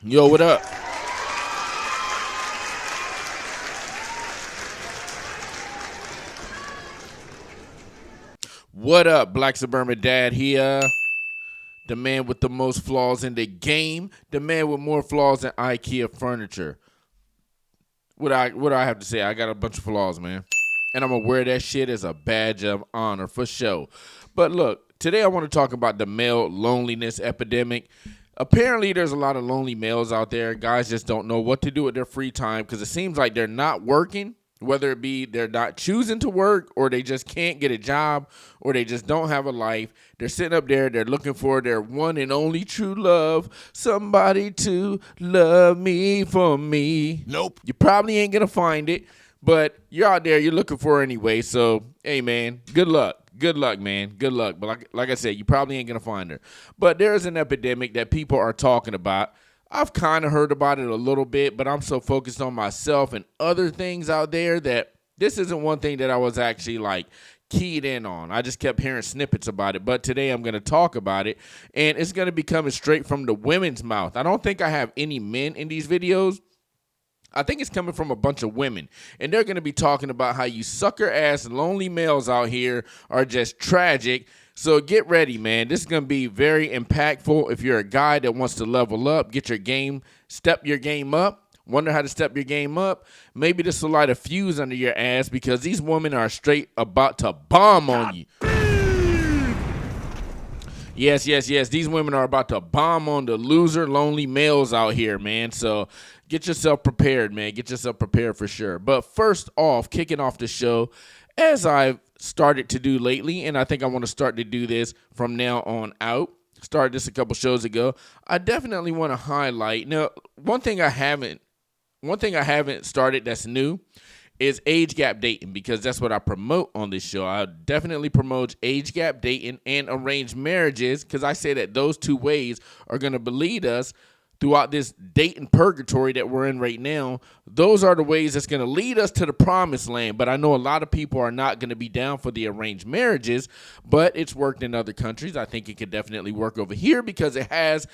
Yo, what up? What up, Black Suburban Dad here? The man with the most flaws in the game. The man with more flaws than IKEA furniture. What I have to say? I got a bunch of flaws, man. And I'm going to wear that shit as a badge of honor for sure. But look, today I want to talk about the male loneliness epidemic. Apparently, there's a lot of lonely males out there. Guys just don't know what to do with their free time because it seems like they're not working, whether it be they're not choosing to work or they just can't get a job or they just don't have a life. They're sitting up there. They're looking for their one and only true love, somebody to love me for me. Nope. You probably ain't going to find it, but you're out there. You're looking for it anyway. So, hey, man, good luck. Good luck, man. Good luck. But like I said, you probably ain't going to find her. But there's an epidemic that people are talking about. I've kind of heard about it a little bit, but I'm so focused on myself and other things out there that this isn't one thing that I was actually keyed in on. I just kept hearing snippets about it. But today I'm going to talk about it, and it's going to be coming straight from the women's mouth. I don't think I have any men in these videos. I think it's coming from a bunch of women, and they're going to be talking about how you sucker-ass lonely males out here are just tragic. So get ready, man. This is going to be very impactful. If you're a guy that wants to level up, step your game up, wonder how to step your game up, maybe this will light a fuse under your ass because these women are straight about to bomb on you. Yes. These women are about to bomb on the loser, lonely males out here, man. So get yourself prepared, man. Get yourself prepared for sure. But first off, kicking off the show, as I've started to do lately, and I think I want to start to do this from now on out. Started this a couple shows ago. I definitely want to highlight. Now, one thing I haven't started that's new is age gap dating, because that's what I promote on this show. I definitely promote age gap dating and arranged marriages because I say that those two ways are going to lead us throughout this dating purgatory that we're in right now. Those are the ways that's going to lead us to the promised land. But I know a lot of people are not going to be down for the arranged marriages, but it's worked in other countries. I think it could definitely work over here because it has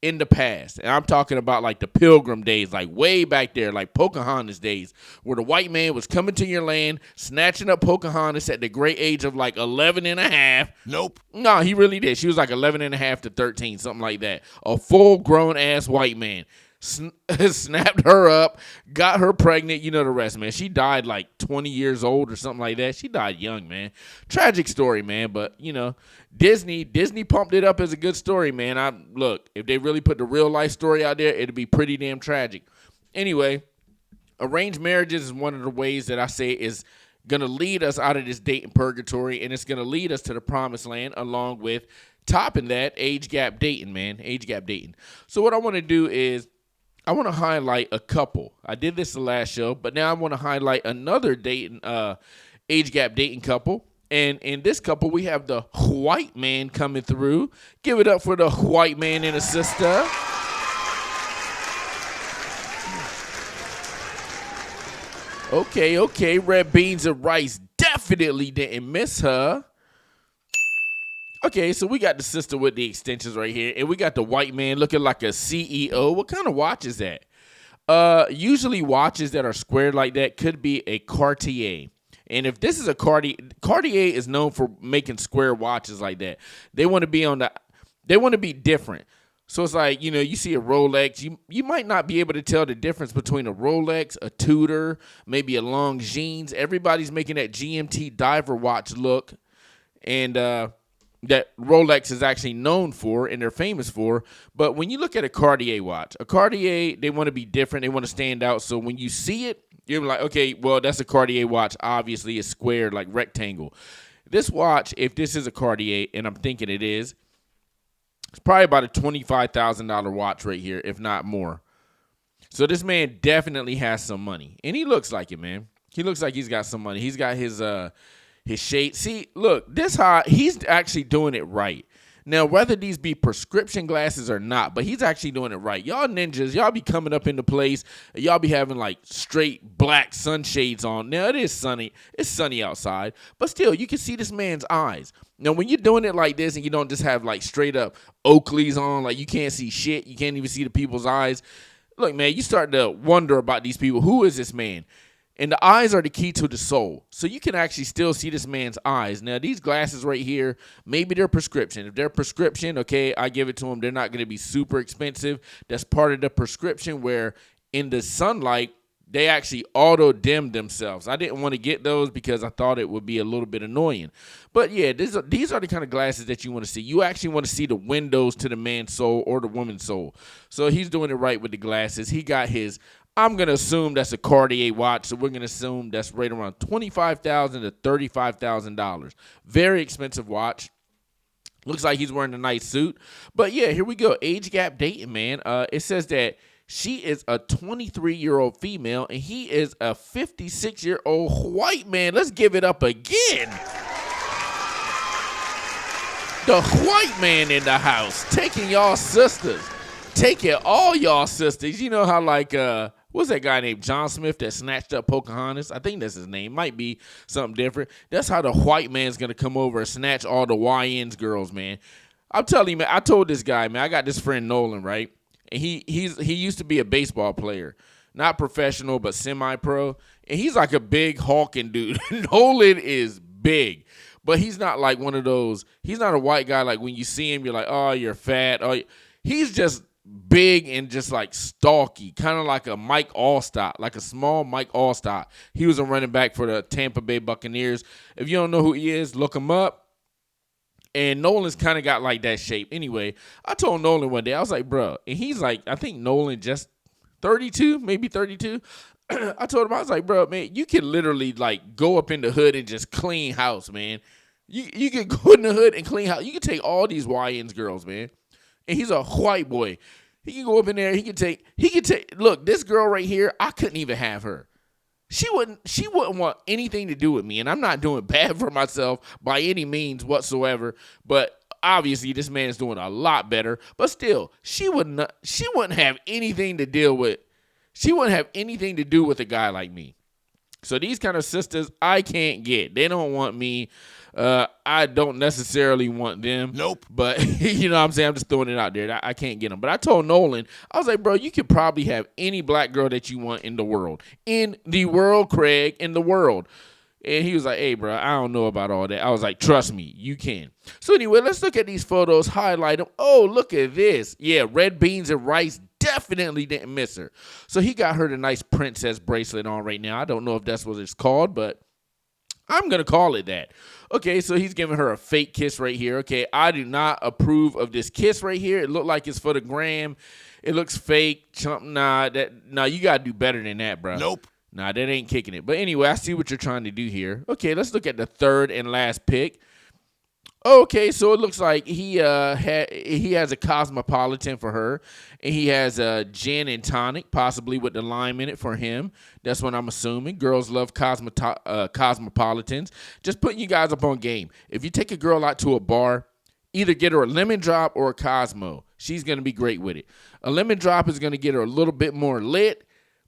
in the past. And I'm talking about the Pilgrim days, way back there, Pocahontas days, where the white man was coming to your land, snatching up Pocahontas at the great age of 11 and a half. Nope. No, he really did. She was 11 and a half to 13, something like that. A full-grown ass white man. Snapped her up, got her pregnant, you know the rest, man. She died 20 years old or something like that. She died young, man. Tragic story, man, but, Disney pumped it up as a good story, man. Look, if they really put the real life story out there, it'd be pretty damn tragic. Anyway, arranged marriages is one of the ways that I say is going to lead us out of this dating purgatory, and it's going to lead us to the promised land, along with topping that age gap dating, man. Age gap dating. So what I want to do is I want to highlight a couple. I did this the last show, but now I want to highlight another dating, age gap dating couple. And in this couple, we have the white man coming through. Give it up for the white man and a sister. Okay. Red beans and rice definitely didn't miss her. Okay, so we got the sister with the extensions right here, and we got the white man looking like a CEO. What kind of watch is that? Usually watches that are squared like that could be a Cartier. And if this is a Cartier is known for making square watches like that. They want to be different. So it's you see a Rolex, you might not be able to tell the difference between a Rolex, a Tudor, maybe a Longines. Everybody's making that GMT diver watch look. And that Rolex is actually known for and they're famous for. But when you look at a Cartier watch, they want to be different. They want to stand out. So when you see it, you're like, okay, well, that's a Cartier watch. Obviously, it's squared, rectangle. This watch, if this is a Cartier, and I'm thinking it is, it's probably about a $25,000 watch right here, if not more. So this man definitely has some money. And he looks like it, man. He looks like he's got some money. He's got his shade. See, look, he's actually doing it right. Now, whether these be prescription glasses or not, but he's actually doing it right. Y'all ninjas, y'all be coming up into place, and y'all be having like straight black sunshades on. Now, it is sunny. It's sunny outside, but still, you can see this man's eyes. Now, when you're doing it like this and you don't just have like straight up Oakleys on, like you can't see shit, you can't even see the people's eyes. Look, man, you start to wonder about these people. Who is this man? And the eyes are the key to the soul. So you can actually still see this man's eyes. Now, these glasses right here, maybe they're prescription. If they're prescription, okay, I give it to them. They're not going to be super expensive. That's part of the prescription where in the sunlight, they actually auto-dim themselves. I didn't want to get those because I thought it would be a little bit annoying. But yeah, these are the kind of glasses that you want to see. You actually want to see the windows to the man's soul or the woman's soul. So he's doing it right with the glasses. He got his, I'm going to assume that's a Cartier watch, so we're going to assume that's right around $25,000 to $35,000. Very expensive watch. Looks like he's wearing a nice suit. But yeah, here we go. Age gap dating, man. It says that she is a 23-year-old female, and he is a 56-year-old white man. Let's give it up again. The white man in the house, taking y'all sisters. Taking all y'all sisters. You know how like, what's that guy named John Smith that snatched up Pocahontas? I think that's his name. Might be something different. That's how the white man's going to come over and snatch all the YN's girls, man. I'm telling you, man, I told this guy, man, I got this friend Nolan, right? And he used to be a baseball player, not professional, but semi-pro. And he's like a big hulking dude. Nolan is big, but he's not like one of those. He's not a white guy like when you see him, you're like, oh, you're fat. Oh, he's just big and just like stalky, kind of like a Mike Allstott, like a small Mike Allstott. He was a running back for the Tampa Bay Buccaneers. If you don't know who he is, look him up. And Nolan's kind of got like that shape. Anyway, I told Nolan one day, I was like, bro, and he's like, I think Nolan just 32, maybe 32. I told him, I was like, bro, man, you can literally like go up in the hood and just clean house, man. You can go in the hood and clean house. You can take all these YN's girls, man. And he's a white boy. He can go up in there. He can take, look, this girl right here, I couldn't even have her. She wouldn't want anything to do with me, and I'm not doing bad for myself by any means whatsoever. But obviously, this man is doing a lot better. But still, she wouldn't have anything to deal with. She wouldn't have anything to do with a guy like me. So these kind of sisters, I can't get. They don't want me. I don't necessarily want them. Nope. But, you know what I'm saying? I'm just throwing it out there. I can't get them. But I told Nolan, I was like, bro, you could probably have any black girl that you want in the world. In the world, Craig, in the world. And he was like, hey, bro, I don't know about all that. I was like, trust me, you can. So anyway, let's look at these photos, highlight them. Oh, look at this. Yeah, red beans and rice. Definitely didn't miss her. So he got her the nice princess bracelet on right now. I don't know if that's what it's called, but I'm going to call it that. Okay, so he's giving her a fake kiss right here. Okay, I do not approve of this kiss right here. It looked like it's for the gram. It looks fake. Nah, you got to do better than that, bro. Nope. Nah, that ain't kicking it. But anyway, I see what you're trying to do here. Okay, let's look at the third and last pick. Okay, so it looks like he has a Cosmopolitan for her, and he has a gin and tonic, possibly with the lime in it for him. That's what I'm assuming. Girls love Cosmopolitans. Just putting you guys up on game. If you take a girl out to a bar, either get her a lemon drop or a Cosmo. She's going to be great with it. A lemon drop is going to get her a little bit more lit,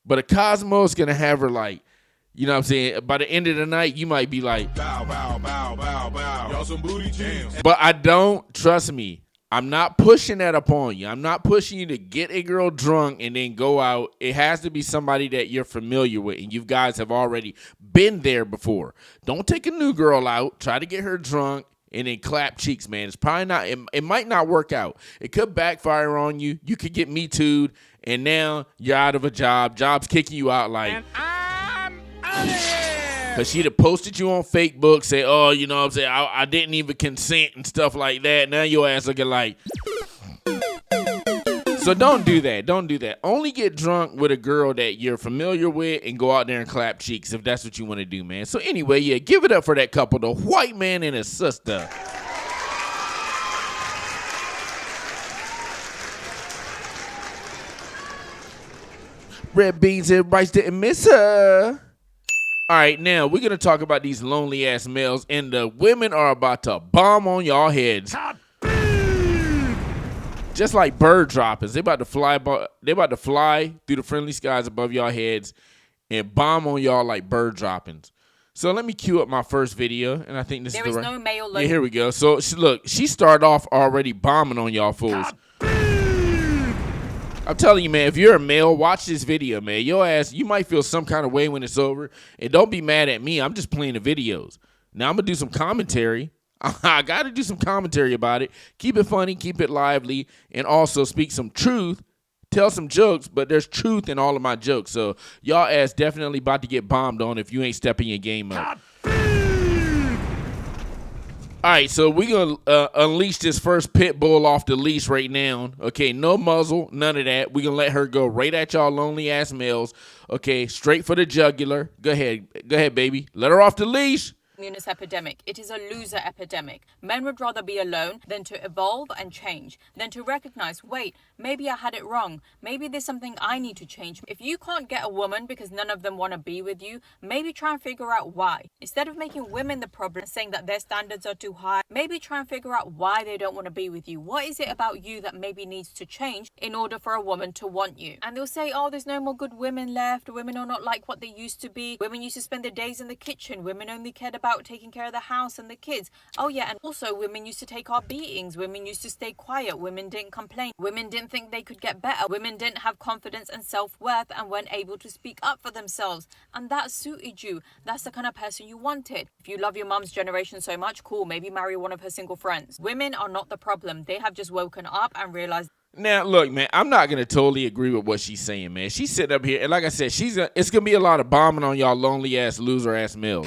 but a Cosmo is going to have her like, you know what I'm saying? By the end of the night, you might be like, bow, bow, bow, bow, bow. Y'all some booty jams. But I don't, trust me, I'm not pushing that upon you. I'm not pushing you to get a girl drunk and then go out. It has to be somebody that you're familiar with and you guys have already been there before. Don't take a new girl out. Try to get her drunk and then clap cheeks, man. It's probably not, it might not work out. It could backfire on you. You could get Me Too'd and now you're out of a job. Job's kicking you out like, because she'd have posted you on Facebook, say, oh, you know what I'm saying, I didn't even consent and stuff like that. Now your ass looking like. So don't do that. Don't do that. Only get drunk with a girl that you're familiar with and go out there and clap cheeks if that's what you want to do, man. So anyway, yeah, give it up for that couple, the white man and his sister. Red beans and rice didn't miss her. All right, now we're going to talk about these lonely-ass males, and the women are about to bomb on y'all heads. just like bird droppings. They about to fly through the friendly skies above y'all heads and bomb on y'all like bird droppings. So let me cue up my first video, and I think this is the right. No male. Yeah, here we go. So she started off already bombing on y'all fools. I'm telling you, man, if you're a male, watch this video, man. Your ass, you might feel some kind of way when it's over, and don't be mad at me. I'm just playing the videos. Now I'm gonna do some commentary. I got to do some commentary about it. Keep it funny, keep it lively, and also speak some truth. Tell some jokes, but there's truth in all of my jokes. So y'all ass definitely about to get bombed on if you ain't stepping your game up. All right, so we going to unleash this first pit bull off the leash right now. Okay, no muzzle, none of that. We going to let her go right at y'all lonely-ass males. Okay, straight for the jugular. Go ahead, baby. Let her off the leash. Epidemic. It is a loser epidemic. Men would rather be alone than to evolve and change, than to recognize, wait, maybe I had it wrong. Maybe there's something I need to change. If you can't get a woman because none of them want to be with you, maybe try and figure out why. Instead of making women the problem, saying that their standards are too high, maybe try and figure out why they don't want to be with you. What is it about you that maybe needs to change in order for a woman to want you? And they'll say, oh, there's no more good women left. Women are not like what they used to be. Women used to spend their days in the kitchen. Women only cared about taking care of the house and the kids. Oh yeah, and also women used to take our beatings. Women used to stay quiet. Women didn't complain. Women didn't think they could get better. Women didn't have confidence and self-worth and weren't able to speak up for themselves. And that suited you. That's the kind of person you wanted. If you love your mum's generation so much, cool, maybe marry one of her single friends. Women are not the problem. They have just woken up and realized. Now, look, man, I'm not going to totally agree with what she's saying, man. She's sitting up here, and like I said, it's going to be a lot of bombing on y'all lonely-ass, loser-ass males.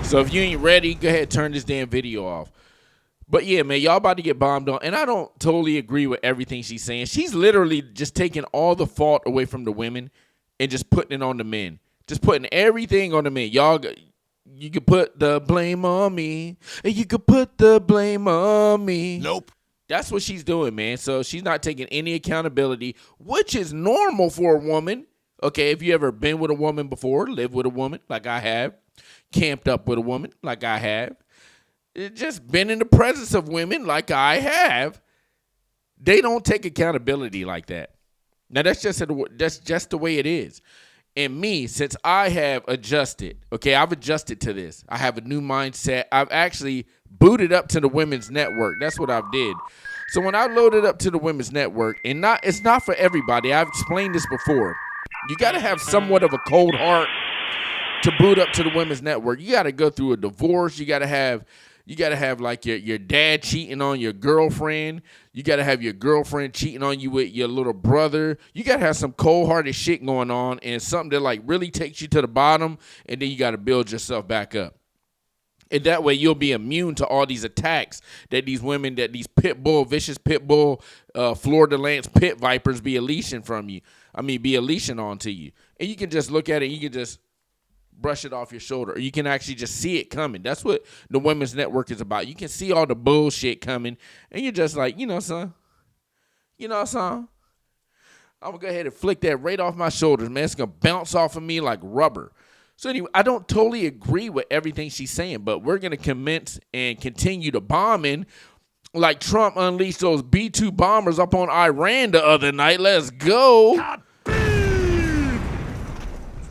So if you ain't ready, go ahead and turn this damn video off. But yeah, man, y'all about to get bombed on. And I don't totally agree with everything she's saying. She's literally just taking all the fault away from the women and just putting it on the men. Just putting everything on the men. Y'all, you could put the blame on me. And you could put the blame on me. Nope. That's what she's doing, man. So she's not taking any accountability, which is normal for a woman. Okay, if you ever been with a woman before, lived with a woman like I have, camped up with a woman like I have, just been in the presence of women like I have, they don't take accountability like that. Now, that's just the way it is. And me, since I have adjusted, okay, I've adjusted to this. I have a new mindset. I've actually booted up to the women's network. That's what I've did. So when I loaded up to the women's network, and it's not for everybody. I've explained this before. You got to have somewhat of a cold heart to boot up to the women's network. You got to go through a divorce. You got to have like your dad cheating on your girlfriend. You got to have your girlfriend cheating on you with your little brother. You got to have some cold-hearted shit going on and something that like really takes you to the bottom, and then you got to build yourself back up. And that way you'll be immune to all these attacks that these women, that these vicious pit bull, Fleur-de-Lance pit vipers be unleashing onto you. And you can just look at it, you can just brush it off your shoulder, or you can actually just see it coming. That's what the women's network is about. You can see all the bullshit coming, and you're just like, son, I'm gonna go ahead and flick that right off my shoulders, man. It's gonna bounce off of me like rubber. So anyway, I don't totally agree with everything she's saying, but we're gonna commence and continue the bombing like Trump unleashed those B-2 bombers up on Iran the other night. Let's go. God.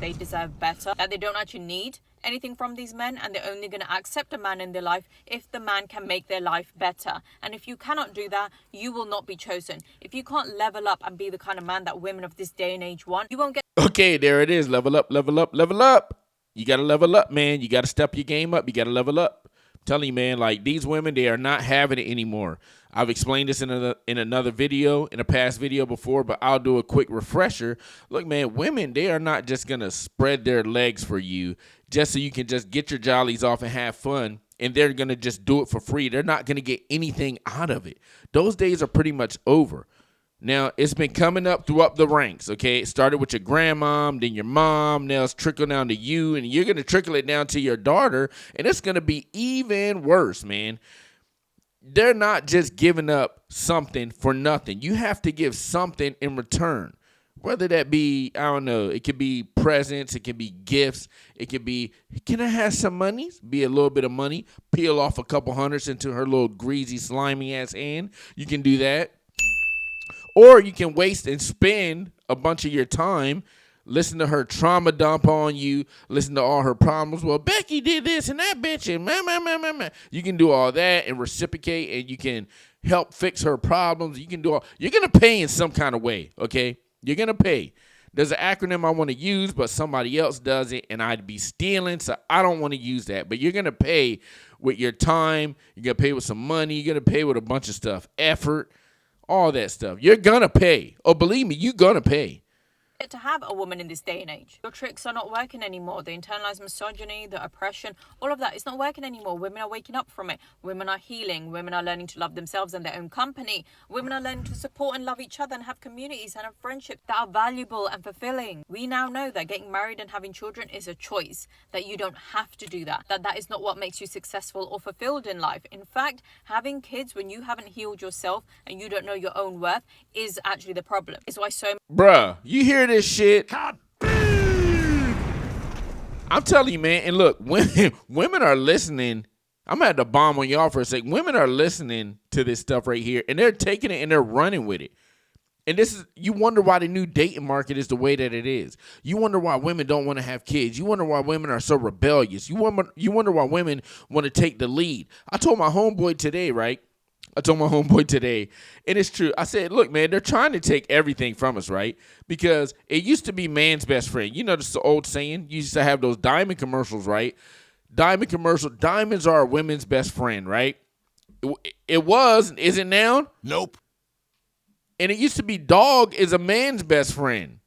They deserve better, that they don't actually need anything from these men, and they're only going to accept a man in their life if the man can make their life better. And if you cannot do that, you will not be chosen. If you can't level up and be the kind of man that women of this day and age want, you won't get. Okay, there it is. Level up, level up, level up. You got to level up, man. You got to step your game up. You got to level up. I'm telling you, man, like these women, they are not having it anymore. I've explained this in another video, in a past video before, but I'll do a quick refresher. Look, man, women, they are not just going to spread their legs for you just so you can just get your jollies off and have fun, and they're going to just do it for free. They're not going to get anything out of it. Those days are pretty much over. Now, it's been coming up throughout the ranks, okay? It started with your grandmom, then your mom, now it's trickled down to you, and you're going to trickle it down to your daughter, and it's going to be even worse, man. They're not just giving up something for nothing. You have to give something in return. Whether that be, I don't know, it could be presents, it could be gifts, it could be, can I have some money? Be a little bit of money, peel off a couple hundreds into her little greasy, slimy ass hand. You can do that. Or you can waste and spend a bunch of your time listen to her trauma dump on you, listen to all her problems. Well, Becky did this and that bitch and man. You can do all that and reciprocate, and you can help fix her problems. You can do all, you're going to pay in some kind of way, okay? You're going to pay. There's an acronym I want to use, but somebody else does it, and I'd be stealing, so I don't want to use that. But you're going to pay with your time. You're going to pay with some money. You're going to pay with a bunch of stuff, effort, all that stuff. You're going to pay. Oh, believe me, you're going to pay. To have a woman in this day and age. Your tricks are not working anymore. The internalized misogyny, the oppression, all of that is not working anymore. Women are waking up from it. Women are healing. Women are learning to love themselves and their own company. Women are learning to support and love each other and have communities and have friendships that are valuable and fulfilling. We now know that getting married and having children is a choice, that you don't have to do that, that is not what makes you successful or fulfilled in life. In fact, having kids when you haven't healed yourself and you don't know your own worth is actually the problem. It's why so Bruh, you hear this shit? I'm telling you, man. And look, women are listening. I'm gonna have to bomb on y'all for a sec. Women are listening to this stuff right here, and they're taking it and they're running with it. And this is, you wonder why the new dating market is the way that it is. You wonder why women don't want to have kids. You wonder why women are so rebellious. You wonder why women want to take the lead. I told my homeboy today, and it's true. I said, look, man, they're trying to take everything from us, right? Because it used to be man's best friend. You know, this is the old saying. You used to have those diamond commercials, right? Diamonds are a women's best friend, right? It was, is it now? Nope. And it used to be dog is a man's best friend.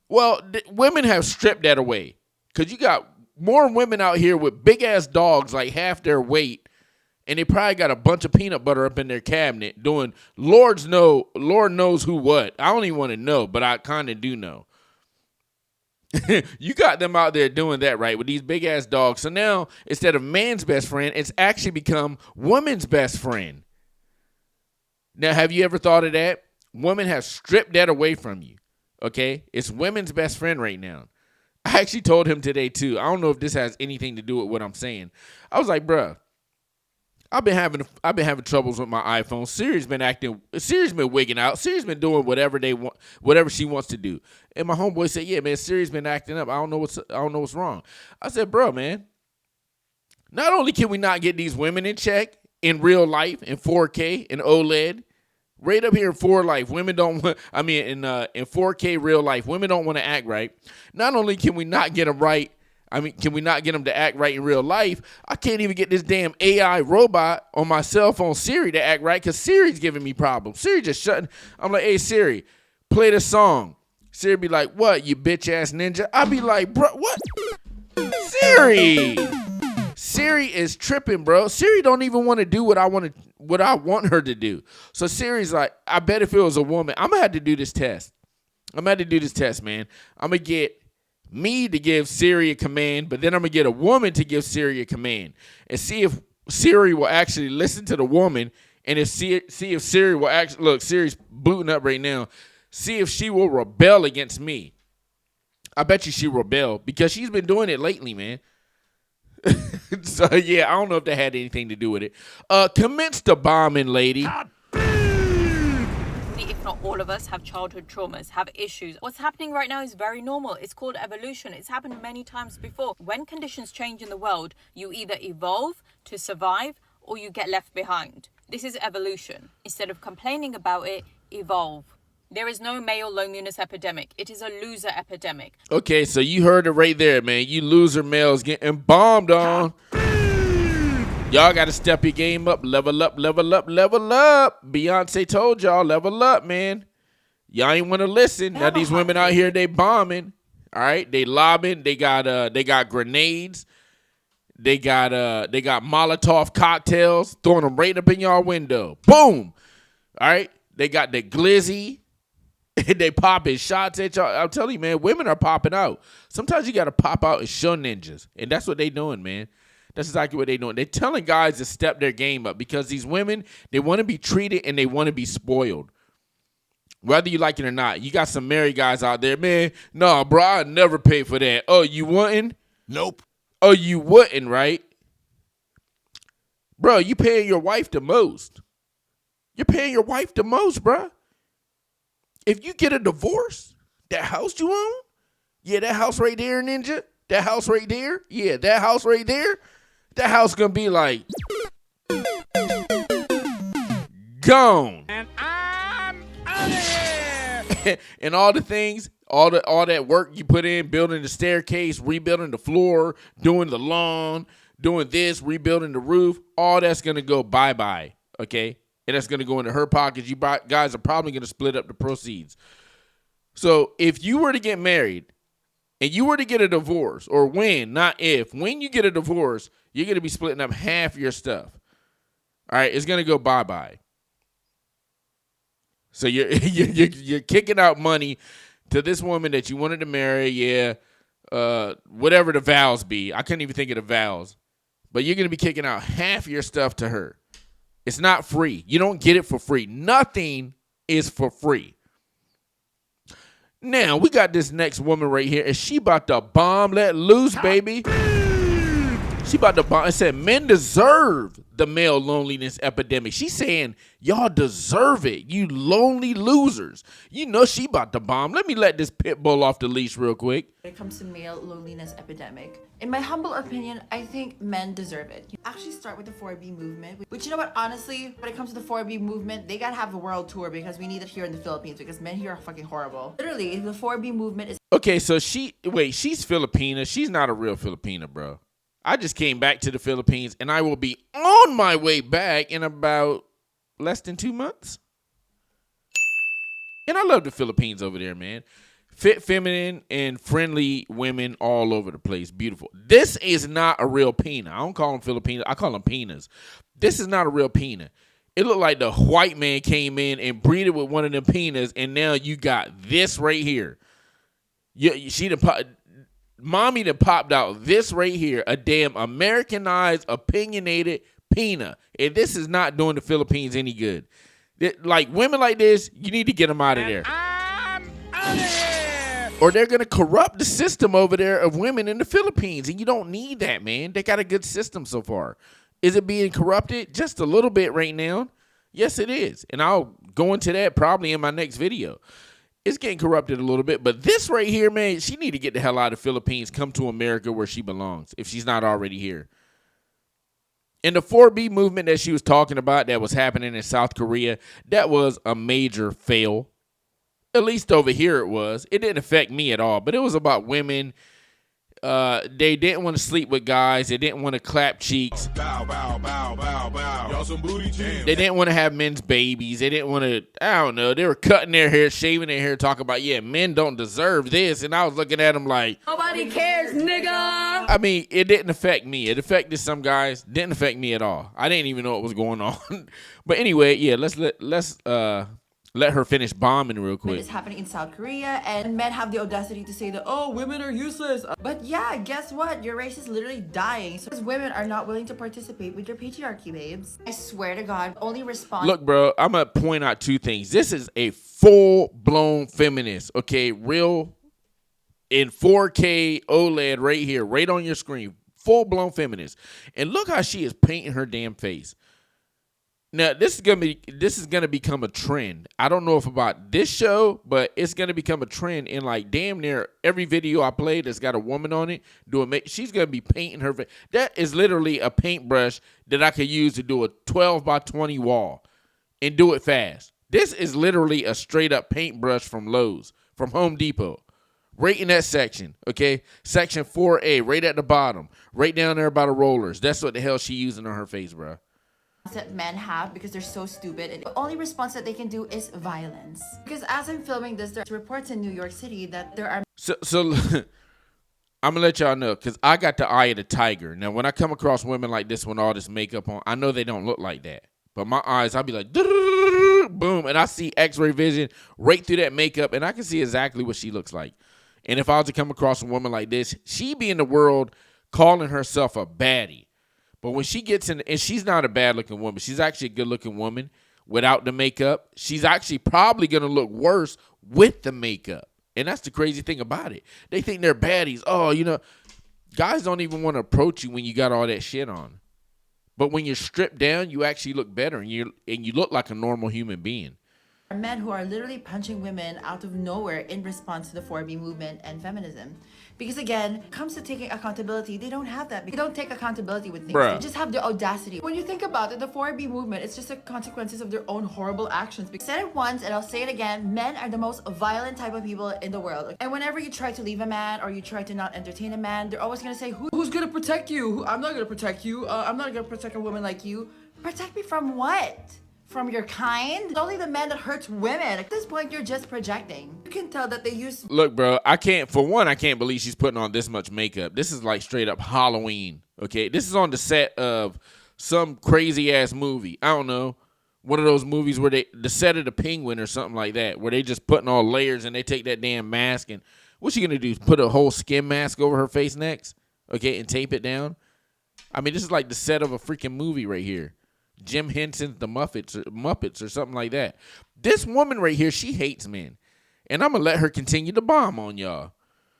Well, women have stripped that away. Because you got more women out here with big-ass dogs like half their weight, and they probably got a bunch of peanut butter up in their cabinet doing Lord knows who what. I don't even want to know, but I kind of do know. You got them out there doing that, right, with these big-ass dogs. So now, instead of man's best friend, it's actually become woman's best friend. Now, have you ever thought of that? Women have stripped that away from you, okay? It's women's best friend right now. I actually told him today, too. I don't know if this has anything to do with what I'm saying. I was like, bruh, I've been having troubles with my iPhone. Siri's been wigging out. Siri's been doing whatever she wants to do. And my homeboy said, "Yeah, man, Siri's been acting up. I don't know what's wrong." I said, "Bro, man, not only can we not get these women in check in real life in 4K and OLED, right up here in 4Life, women don't want. I mean, in 4K real life, women don't want to act right. Not only can we not get them right." Can we not get them to act right in real life? I can't even get this damn AI robot on my cell phone, Siri, to act right because Siri's giving me problems. Siri just shutting. I'm like, hey, Siri, play the song. Siri be like, what, you bitch-ass ninja? I be like, bro, what? Siri! Siri is tripping, bro. Siri don't even want to do what I want her to do. So Siri's like, I bet if it was a woman, I'm going to have to do this test. Man. I'm going to get me to give Siri a command, but then I'm going to get a woman to give Siri a command and see if Siri will actually listen to the woman, and see if Siri will actually, look, Siri's booting up right now, see if she will rebel against me. I bet you she rebel because she's been doing it lately, man. So, yeah, I don't know if that had anything to do with it. Commence the bombing, lady. If not all of us have childhood traumas, have issues. What's happening right now is very normal. It's called evolution. It's happened many times before. When conditions change in the world, you either evolve to survive or you get left behind. This is evolution. Instead of complaining about it, evolve. There is no male loneliness epidemic. It is a loser epidemic. Okay, so you heard it right there, man. You loser males getting bombed on. Y'all got to step your game up. Level up, level up, level up. Beyonce told y'all, level up, man. Y'all ain't want to listen. Now these women out here, they bombing. All right, they lobbing. They got grenades. They got Molotov cocktails. Throwing them right up in y'all window. Boom. All right, they got the glizzy. They popping shots at y'all. I'm telling you, man, women are popping out. Sometimes you got to pop out and show ninjas. And that's what they doing, man. That's exactly what they're doing. They're telling guys to step their game up because these women, they want to be treated and they want to be spoiled. Whether you like it or not. You got some married guys out there, man. No, bro, I never pay for that. Oh, you wouldn't? Nope. Oh, you wouldn't, right? Bro, you paying your wife the most. You're paying your wife the most, bro. If you get a divorce, that house you own, yeah, that house right there, Ninja, that house right there, yeah, that house right there, that house gonna be like gone. And I'm out of here. And all the things, all that work you put in, building the staircase, rebuilding the floor, doing the lawn, doing this, rebuilding the roof, all that's gonna go bye-bye, okay? And that's gonna go into her pockets. You guys are probably gonna split up the proceeds. So if you were to get married and you were to get a divorce, or when, not if, when you get a divorce, you're gonna be splitting up half your stuff. All right, it's gonna go bye-bye. So you're kicking out money to this woman that you wanted to marry, yeah, whatever the vows be. I couldn't even think of the vows. But you're going to be kicking out half your stuff to her. It's not free. You don't get it for free. Nothing is for free. Now, we got this next woman right here, and she about to bomb let loose, baby. She about to bomb. It said men deserve the male loneliness epidemic. She's saying y'all deserve it, you lonely losers. You know she about to bomb. Let me let this pit bull off the leash real quick. When it comes to male loneliness epidemic, in my humble opinion, I think men deserve it. You actually start with the 4B movement, which, you know what, honestly, when it comes to the 4B movement, they gotta have a world tour because we need it here in the Philippines because men here are fucking horrible. Literally, the 4B movement is... Okay, so she's Filipina. She's not a real Filipina, bro. I just came back to the Philippines, and I will be on my way back in about less than 2 months. And I love the Philippines over there, man. Fit, feminine, and friendly women all over the place. Beautiful. This is not a real Pina. I don't call them Filipinas. I call them Pinas. This is not a real Pina. It looked like the white man came in and breeded with one of them Pinas, and now you got this right here. Mommy done popped out this right here, a damn Americanized, opinionated Pina. And this is not doing the Philippines any good. Like, women like this, you need to get them out of there. I'm out of here. Or they're going to corrupt the system over there of women in the Philippines. And you don't need that, man. They got a good system so far. Is it being corrupted? Just a little bit right now. Yes, it is. And I'll go into that probably in my next video. It's getting corrupted a little bit, but this right here, man, she need to get the hell out of the Philippines, come to America where she belongs, if she's not already here. And the 4B movement that she was talking about that was happening in South Korea, that was a major fail. At least over here it was. It didn't affect me at all, but it was about women. They didn't want to sleep with guys. They didn't want to clap cheeks. Bow, bow, bow, bow, bow. Y'all some booty jams. They didn't want to have men's babies. They didn't want to, I don't know. They were cutting their hair, shaving their hair, talking about, yeah, men don't deserve this. And I was looking at them like, nobody cares, nigga. I mean, it didn't affect me. It affected some guys. Didn't affect me at all. I didn't even know what was going on. But anyway, yeah, let's let her finish bombing real quick. It's happening in South Korea, and men have the audacity to say that, oh, women are useless. But yeah, guess what? Your race is literally dying. So because women are not willing to participate with your patriarchy, babes. I swear to God, only respond. Look, bro, I'm going to point out two things. This is a full-blown feminist, okay? Real in 4K OLED right here, right on your screen. Full-blown feminist. And look how she is painting her damn face. Now, this is gonna become a trend. I don't know if about this show, but it's gonna become a trend in like damn near every video I play that's got a woman on it. She's gonna be painting her face. That is literally a paintbrush that I could use to do a 12 by 20 wall and do it fast. This is literally a straight up paintbrush from Lowe's, from Home Depot. Right in that section, okay? Section 4A, right at the bottom. Right down there by the rollers. That's what the hell she using on her face, bro. That men have because they're so stupid, and the only response that they can do is violence. Because as I'm filming this, there's reports in New York City that there are so I'm gonna let y'all know, because I got the eye of the tiger. Now when I come across women like this with all this makeup on, I know they don't look like that, but my eyes, I'll be like boom, and I see x-ray vision right through that makeup, and I can see exactly what she looks like. And if I was to come across a woman like this, she be in the world calling herself a baddie. But when she gets in, and she's not a bad-looking woman. She's actually a good-looking woman. without the makeup. She's actually probably going to look worse with the makeup. And that's the crazy thing about it. They think they're baddies. Oh, guys don't even want to approach you when you got all that shit on. But when you're stripped down, you actually look better, and you look like a normal human being. Men who are literally punching women out of nowhere in response to the 4B movement and feminism. Because again, when it comes to taking accountability, they don't have that. They don't take accountability with things. Bruh. They just have the audacity. When you think about it, the 4B movement, it's just the consequences of their own horrible actions. I said it once and I'll say it again, men are the most violent type of people in the world. And whenever you try to leave a man or you try to not entertain a man, they're always going to say, who's going to protect you? I'm not going to protect you. I'm not going to protect a woman like you. Protect me from what? From your kind? It's only the man that hurts women. At this point, you're just projecting. You can tell that they use... Look, bro, I can't believe she's putting on this much makeup. This is like straight up Halloween, okay? This is on the set of some crazy-ass movie. I don't know. One of those movies where the set of The Penguin or something like that, where they just putting on layers and they take that damn mask and what's she going to do? Put a whole skin mask over her face next? Okay, and tape it down? I mean, this is like the set of a freaking movie right here. Jim Henson's The Muppets or something like that. This woman right here, she hates men. And I'm going to let her continue to bomb on y'all.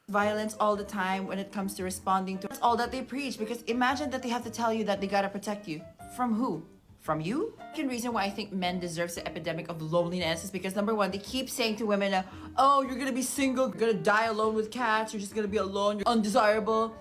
Violence all the time when it comes to responding to... That's all that they preach. Because imagine that they have to tell you that they got to protect you. From who? From you? The second reason why I think men deserve the epidemic of loneliness is because, number one, they keep saying to women, oh, you're going to be single, you're going to die alone with cats, you're just going to be alone, you're undesirable.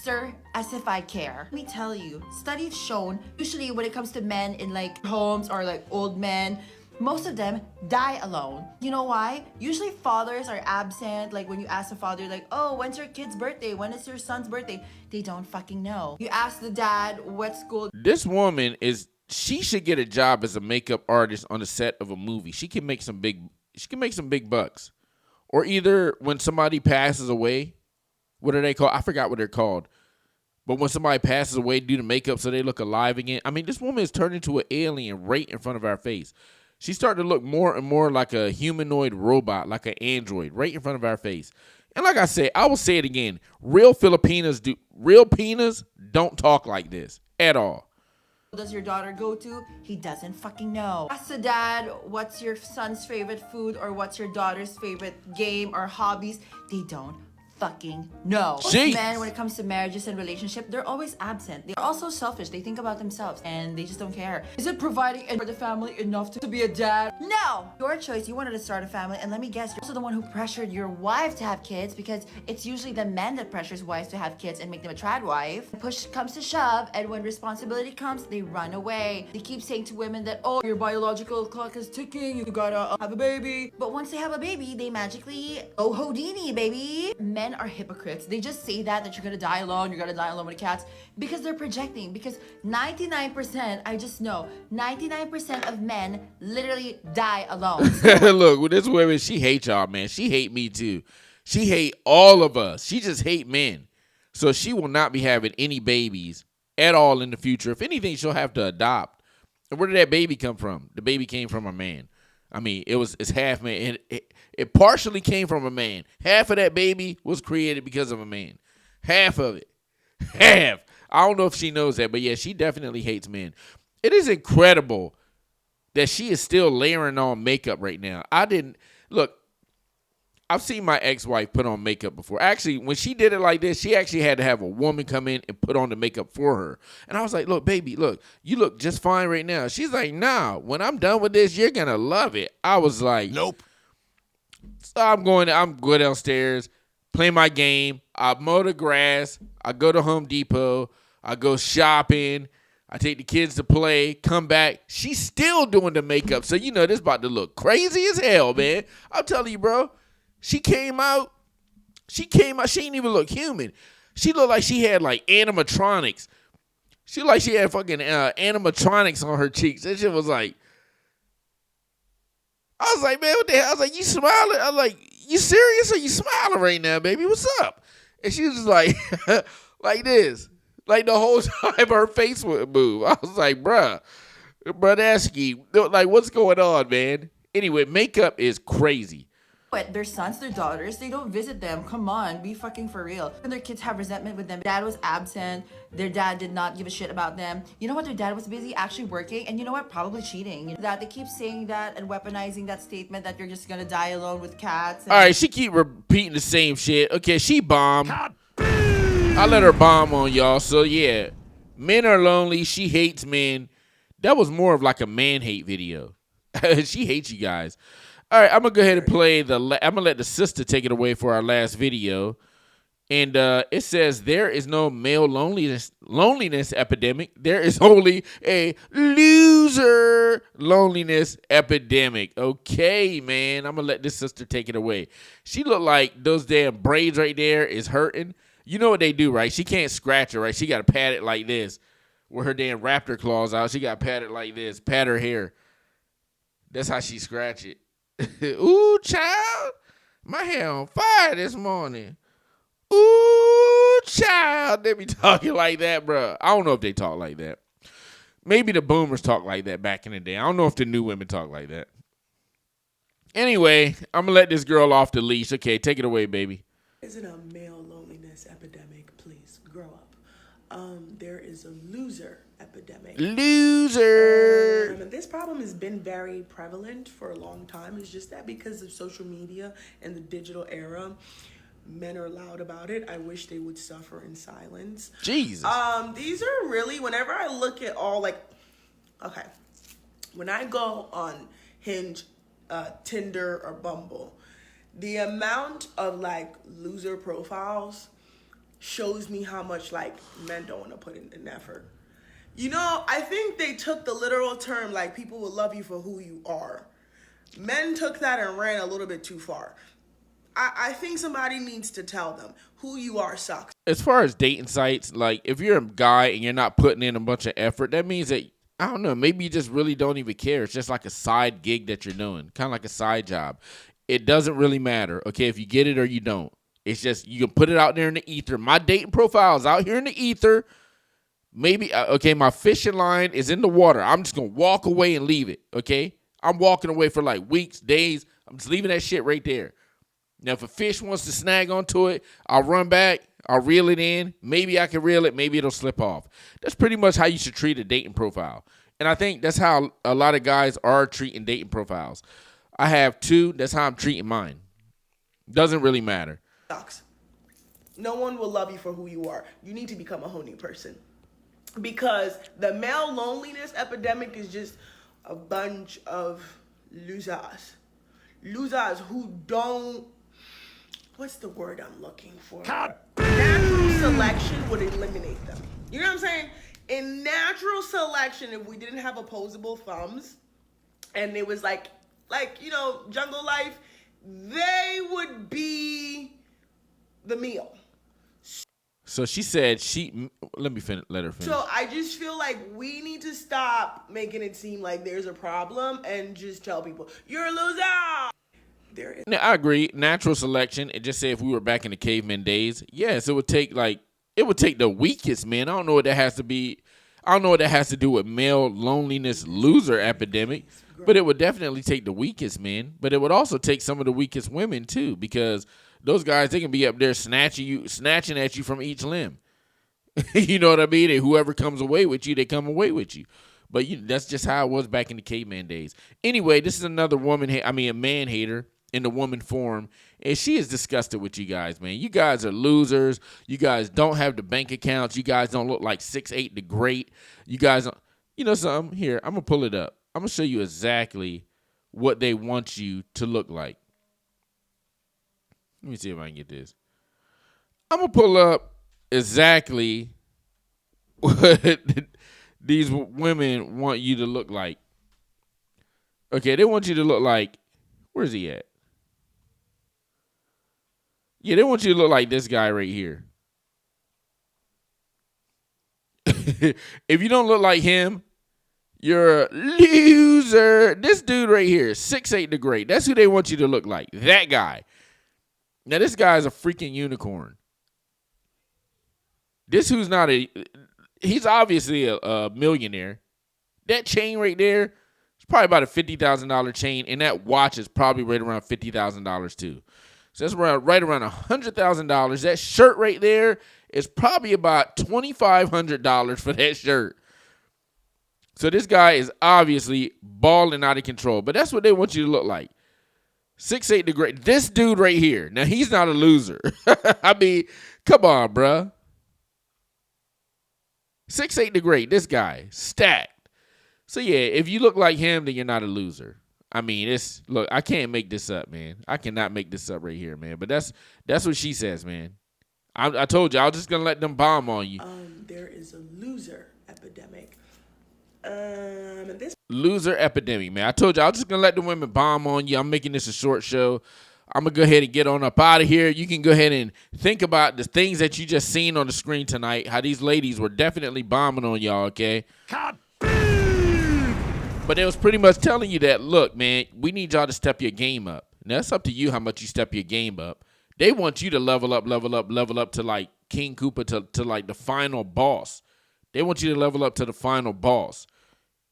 Sir, as if I care. Let me tell you, studies shown, usually when it comes to men in like homes or like old men, most of them die alone. You know why? Usually fathers are absent. Like when you ask a father like, oh, when's your kid's birthday? When is your son's birthday? They don't fucking know. You ask the dad what school. This woman she should get a job as a makeup artist on the set of a movie. She can make some big bucks. Or either when somebody passes away, what are they called? I forgot what they're called. But when somebody passes away, do the makeup so they look alive again. I mean, this woman is turned into an alien right in front of our face. She's starting to look more and more like a humanoid robot, like an android, right in front of our face. And like I said, I will say it again. Real Filipinas don't talk like this at all. Does your daughter go to? He doesn't fucking know. Ask the dad, what's your son's favorite food or what's your daughter's favorite game or hobbies? They don't fucking know. Most men, when it comes to marriages and relationships, they're always absent. They're also selfish. They think about themselves and they just don't care. Is it providing for the family enough to be a dad? No! Your choice. You wanted to start a family, and let me guess, you're also the one who pressured your wife to have kids, because it's usually the men that pressures wives to have kids and make them a trad wife. Push comes to shove, and when responsibility comes, they run away. They keep saying to women that, oh, your biological clock is ticking, you gotta have a baby. But once they have a baby, they magically, oh, Houdini, baby. Men are hypocrites. They just say that you're gonna die alone, you're gonna die alone with the cats, because they're projecting. Because 99%, I just know, 99% of men literally die alone. Look, with this woman, she hates y'all, man. She hate me too. She hate all of us. She just hate men. So she will not be having any babies at all in the future. If anything, she'll have to adopt. And where did that baby come from? The baby came from a man. I mean, it's half man. It partially came from a man. Half of that baby was created because of a man. Half of it. Half. I don't know if she knows that, but yeah, she definitely hates men. It is incredible that she is still layering on makeup right now. I've seen my ex-wife put on makeup before. Actually, when she did it like this, she actually had to have a woman come in and put on the makeup for her. And I was like, look, baby, look, you look just fine right now. She's like, nah, when I'm done with this, you're going to love it. I was like, nope. So I'm going downstairs, play my game. I mow the grass. I go to Home Depot. I go shopping. I take the kids to play, come back. She's still doing the makeup. So, this is about to look crazy as hell, man. I'm telling you, bro. She came out. She didn't even look human. She looked like she had like animatronics. She looked like she had fucking animatronics on her cheeks. That shit was like, I was like, man, what the hell? I was like, you smiling? I was like, you serious or you smiling right now, baby? What's up? And she was just like, like this. Like the whole time her face would move. I was like, bruh, Brodesky, like what's going on, man? Anyway, makeup is crazy. What, their sons, their daughters, they don't visit them. Come on, be fucking for real. And their kids have resentment with them. Dad was absent. Their dad did not give a shit about them. You know what? Their dad was busy actually working. And you know what? Probably cheating. That they keep saying that and weaponizing that statement that you're just gonna die alone with cats. And All right, she keep repeating the same shit. Okay, she bombed. I let her bomb on y'all. So yeah, men are lonely. She hates men. That was more of like a man hate video. She hates you guys. All right, I'm gonna go ahead and play I'm gonna let the sister take it away for our last video. And it says there is no male loneliness epidemic. There is only a loser loneliness epidemic. Okay, man. I'm gonna let this sister take it away. She look like those damn braids right there is hurting. You know what they do, right? She can't scratch it, right? She gotta pat it like this. With her damn raptor claws out, she gotta pat it like this. Pat her hair. That's how she scratch it. Ooh, child. My hair on fire this morning. Ooh, child. They be talking like that, bro. I don't know if they talk like that. Maybe the boomers talk like that back in the day. I don't know if the new women talk like that. Anyway, I'm going to let this girl off the leash. Okay, take it away, baby. Is it a male loneliness epidemic? Please grow up. There is a loser epidemic. Loser. This problem has been very prevalent for a long time. It's just that because of social media and the digital era, men are loud about it. I wish they would suffer in silence. Jesus. These are really, whenever I look at all, like, okay, when I go on Hinge, Tinder, or Bumble, the amount of, like, loser profiles shows me how much, like, men don't want to put in an effort. You know, I think they took the literal term, like, people will love you for who you are. Men took that and ran a little bit too far. I think somebody needs to tell them who you are sucks. As far as dating sites, like, if you're a guy and you're not putting in a bunch of effort, that means that, I don't know, maybe you just really don't even care. It's just like a side gig that you're doing, kind of like a side job. It doesn't really matter, okay, if you get it or you don't. It's just, you can put it out there in the ether. My dating profile is out here in the ether. Maybe, okay, my fishing line is in the water. I'm just going to walk away and leave it, okay? I'm walking away for like weeks, days. I'm just leaving that shit right there. Now, if a fish wants to snag onto it, I'll run back. I'll reel it in. Maybe I can reel it. Maybe it'll slip off. That's pretty much how you should treat a dating profile. And I think that's how a lot of guys are treating dating profiles. I have two. That's how I'm treating mine. Doesn't really matter. Sucks. No one will love you for who you are. You need to become a whole new person. Because the male loneliness epidemic is just a bunch of losers. Losers who don't... What's the word I'm looking for? Natural selection would eliminate them. You know what I'm saying? In natural selection, if we didn't have opposable thumbs, and it was like, you know, jungle life, they would be the meal. So she said let her finish. So I just feel like we need to stop making it seem like there's a problem and just tell people, you're a loser. There is. Now, I agree. Natural selection. And just say if we were back in the caveman days, yes, it would take the weakest men. I don't know what that has to be. I don't know what that has to do with male loneliness loser epidemic, but it would definitely take the weakest men. But it would also take some of the weakest women too, because those guys, they can be up there snatching at you from each limb. You know what I mean? And whoever comes away with you, they come away with you. But that's just how it was back in the caveman days. Anyway, this is another a man hater in the woman form, and she is disgusted with you guys, man. You guys are losers. You guys don't have the bank accounts. You guys don't look like 6'8" the great. You guys, you know something? Here, I'm going to pull it up. I'm going to show you exactly what they want you to look like. Let me see if I can get this. I'm going to pull up exactly what these women want you to look like. Okay, they want you to look like, where's he at? Yeah, they want you to look like this guy right here. If you don't look like him, you're a loser. This dude right here, 6'8" the great. That's who they want you to look like. That guy. Now, this guy is a freaking unicorn. He's obviously a millionaire. That chain right there is probably about a $50,000 chain, and that watch is probably right around $50,000 too. So that's right around $100,000. That shirt right there is probably about $2,500 for that shirt. So this guy is obviously balling out of control, but that's what they want you to look like. 6'8" the great. This dude right here. Now, he's not a loser. I mean, come on, bruh. 6'8" the great. This guy, stacked. So, yeah, if you look like him, then you're not a loser. I mean, look, I can't make this up, man. I cannot make this up right here, man. But that's what she says, man. I told you, I was just going to let them bomb on you. There is a loser epidemic. Loser epidemic, man. I told you, I was just going to let the women bomb on you. I'm making this a short show. I'm going to go ahead and get on up out of here. You can go ahead and think about the things that you just seen on the screen tonight, how these ladies were definitely bombing on y'all, okay? But it was pretty much telling you that, look, man, we need y'all to step your game up. Now, that's up to you how much you step your game up. They want you to level up to like King Koopa to like the final boss. They want you to level up to the final boss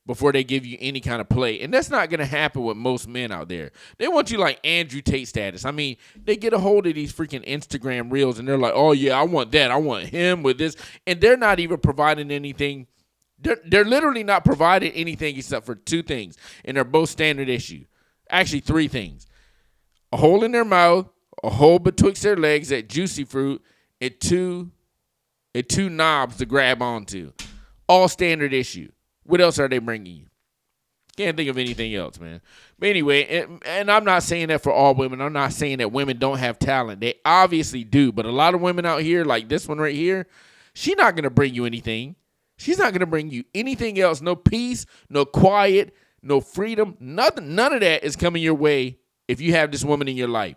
before they give you any kind of play. And that's not going to happen with most men out there. They want you like Andrew Tate status. I mean, they get a hold of these freaking Instagram reels and they're like, oh, yeah, I want that. I want him with this. And they're not even providing anything. They're literally not providing anything except for two things. And they're both standard issue. Actually, three things. A hole in their mouth, a hole betwixt their legs, that juicy fruit, and two knobs to grab onto. All standard issue. What else are they bringing you? Can't think of anything else, man. But anyway, and I'm not saying that for all women. I'm not saying that women don't have talent. They obviously do. But a lot of women out here, like this one right here, she's not going to bring you anything. She's not going to bring you anything else. No peace, no quiet, no freedom. Nothing. None of that is coming your way if you have this woman in your life.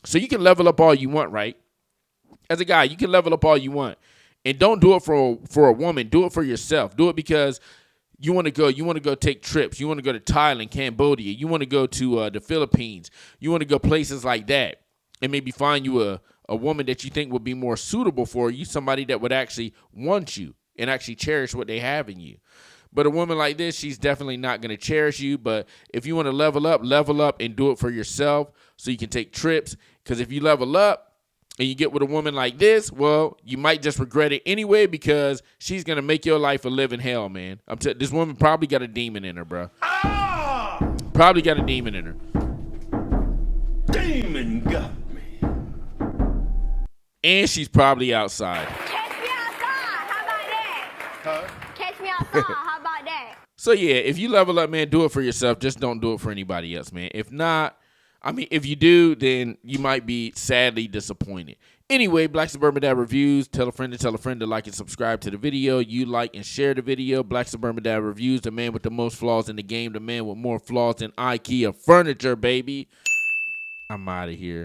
So you can level up all you want, right? As a guy, you can level up all you want. And don't do it for a woman. Do it for yourself. Do it because you want to go take trips. You want to go to Thailand, Cambodia. You want to go to the Philippines. You want to go places like that. And maybe find you a woman that you think would be more suitable for you, somebody that would actually want you and actually cherish what they have in you. But a woman like this, she's definitely not going to cherish you. But if you want to level up and do it for yourself so you can take trips. Because if you level up and you get with a woman like this, well, you might just regret it anyway because she's going to make your life a living hell, man. This woman probably got a demon in her, bro. Probably got a demon in her. Demon got me. And she's probably outside. Catch me outside. How about that? Huh? Catch me outside. How about that? So, yeah, if you level up, man, do it for yourself. Just don't do it for anybody else, man. If not, I mean, if you do, then you might be sadly disappointed. Anyway, Black Suburban Dad Reviews. Tell a friend to like and subscribe to the video. You like and share the video. Black Suburban Dad Reviews, the man with the most flaws in the game, the man with more flaws than IKEA furniture, baby. I'm out of here.